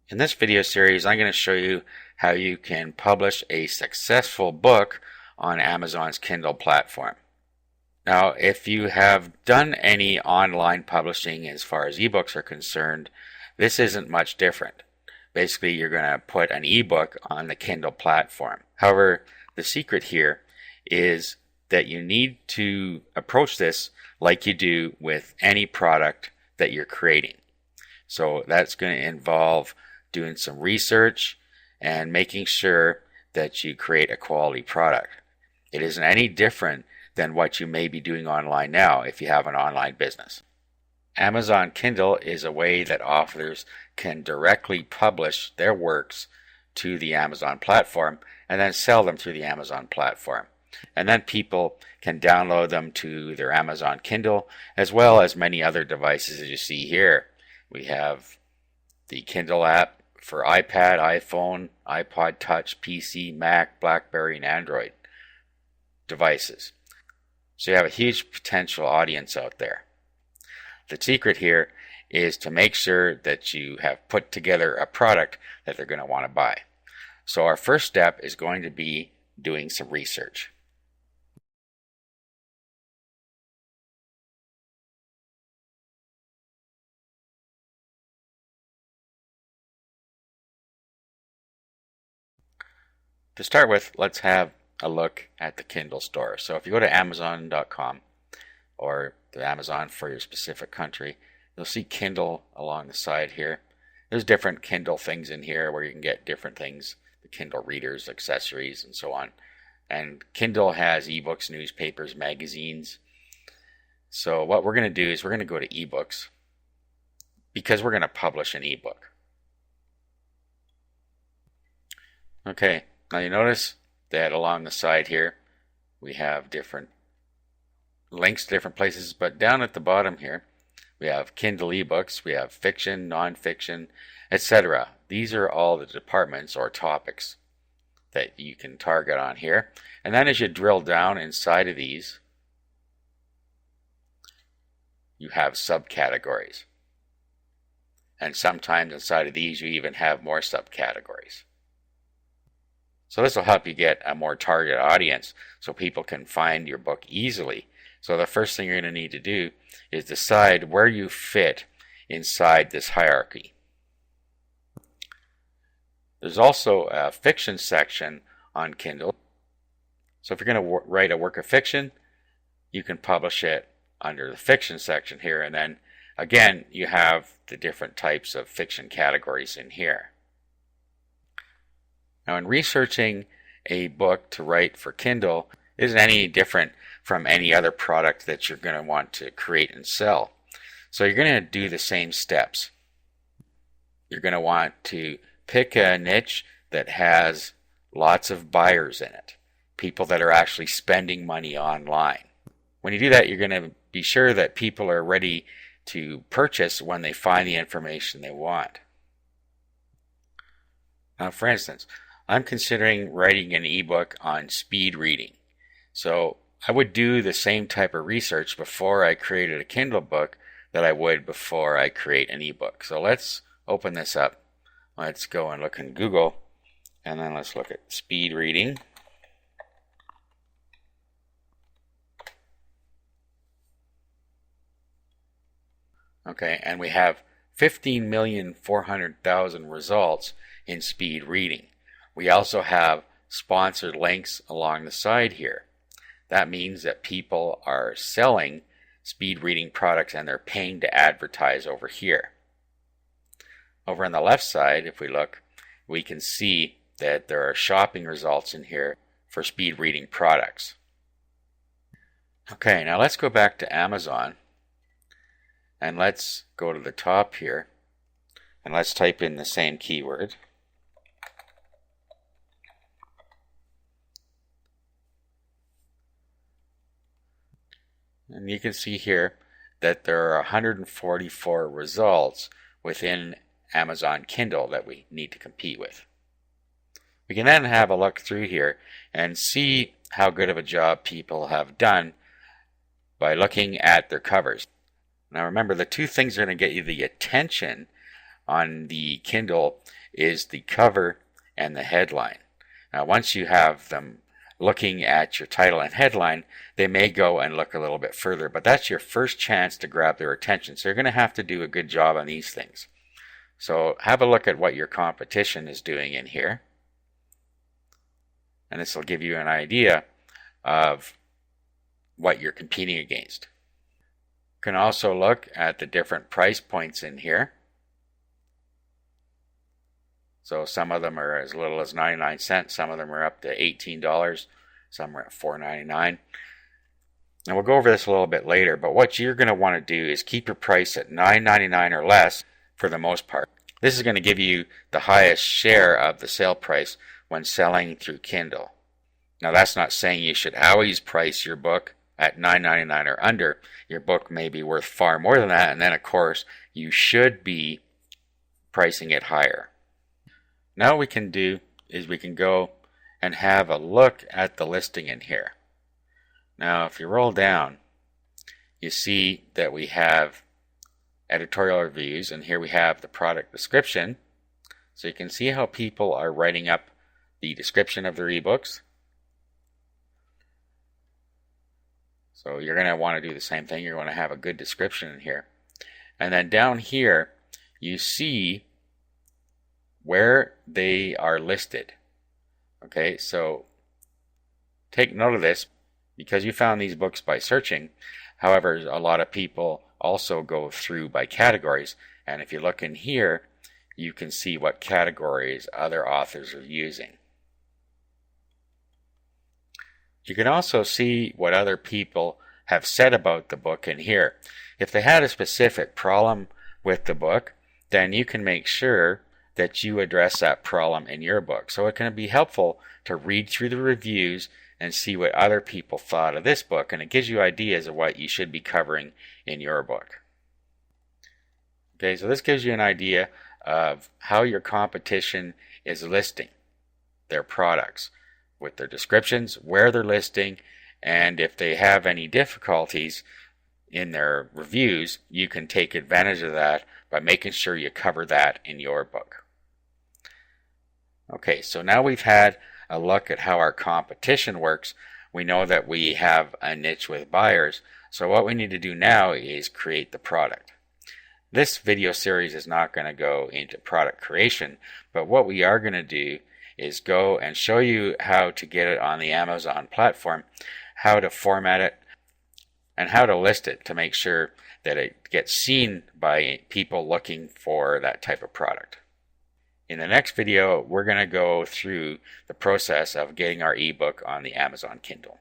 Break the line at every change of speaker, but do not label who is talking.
In this video series, I'm going to show you how you can publish a successful book on Amazon's Kindle platform. Now, if you have done any online publishing as far as ebooks are concerned, this isn't much different. Basically, you're going to put an ebook on the Kindle platform. However, the secret here is that you need to approach this like you do with any product that you're creating. So that's going to involve doing some research and making sure that you create a quality product. It isn't any different than what you may be doing online now if you have an online business. Amazon Kindle is a way that authors can directly publish their works to the Amazon platform and then sell them through the Amazon platform. And then people can download them to their Amazon Kindle as well as many other devices as you see here. We have the Kindle app for iPad, iPhone, iPod Touch, PC, Mac, BlackBerry, and Android devices. So you have a huge potential audience out there. The secret here is to make sure that you have put together a product that they're going to want to buy. So our first step is going to be doing some research. To start with, let's have a look at the Kindle store. So if you go to Amazon.com or to Amazon for your specific country, you'll see Kindle along the side here. There's different Kindle things in here where you can get different things, the Kindle readers, accessories, and so on. And Kindle has ebooks, newspapers, magazines. So what we're going to do is we're going to go to ebooks because we're going to publish an ebook. Okay. Now you notice that along the side here we have different links to different places, but down at the bottom here we have Kindle ebooks, we have fiction, non-fiction, etc. These are all the departments or topics that you can target on here. And then as you drill down inside of these, you have subcategories. And sometimes inside of these you even have more subcategories. So this will help you get a more targeted audience so people can find your book easily. So the first thing you're going to need to do is decide where you fit inside this hierarchy. There's also a fiction section on Kindle. So if you're going to write a work of fiction, you can publish it under the fiction section here. And then again, you have the different types of fiction categories in here. Now, in researching a book to write for Kindle isn't any different from any other product that you're going to want to create and sell. So you're going to do the same steps. You're going to want to pick a niche that has lots of buyers in it, people that are actually spending money online. When you do that, you're going to be sure that people are ready to purchase when they find the information they want. Now, for instance, I'm considering writing an ebook on speed reading. So I would do the same type of research before I created a Kindle book that I would before I create an ebook. So let's open this up. Let's go and look in Google, and then let's look at speed reading. Okay, and we have 15,400,000 results in speed reading. We also have sponsored links along the side here. That means that people are selling speed reading products and they're paying to advertise over here. Over on the left side, if we look, we can see that there are shopping results in here for speed reading products. Okay, now let's go back to Amazon and let's go to the top here and let's type in the same keyword. And you can see here that there are 144 results within Amazon Kindle that we need to compete with. We can then have a look through here and see how good of a job people have done by looking at their covers. Now remember, the two things that are going to get you the attention on the Kindle is the cover and the headline. Now, once you have them looking at your title and headline, they may go and look a little bit further, but that's your first chance to grab their attention. So you're going to have to do a good job on these things. So have a look at what your competition is doing in here. And this will give you an idea of what you're competing against. You can also look at the different price points in here. So some of them are as little as 99 cents, some of them are up to $18, some are at $4.99. And we'll go over this a little bit later, but what you're going to want to do is keep your price at $9.99 or less for the most part. This is going to give you the highest share of the sale price when selling through Kindle. Now, that's not saying you should always price your book at $9.99 or under. Your book may be worth far more than that, and then of course you should be pricing it higher. Now what we can do is we can go and have a look at the listing in here. Now if you roll down, you see that we have editorial reviews, and here we have the product description. So you can see how people are writing up the description of their ebooks. So you're going to want to do the same thing. You're going to have a good description in here. And then down here, you see where they are listed. Okay, so take note of this because you found these books by searching. However, a lot of people also go through by categories. And if you look in here, you can see what categories other authors are using. You can also see what other people have said about the book in here. If they had a specific problem with the book, then you can make sure that you address that problem in your book. So it can be helpful to read through the reviews and see what other people thought of this book, and it gives you ideas of what you should be covering in your book. Okay, so this gives you an idea of how your competition is listing their products, with their descriptions, where they're listing, and if they have any difficulties in their reviews, you can take advantage of that by making sure you cover that in your book. Okay, so now we've had a look at how our competition works. We know that we have a niche with buyers, so what we need to do now is create the product. This video series is not going to go into product creation, but what we are going to do is go and show you how to get it on the Amazon platform, how to format it, and how to list it to make sure that it gets seen by people looking for that type of product. In the next video, we're going to go through the process of getting our ebook on the Amazon Kindle.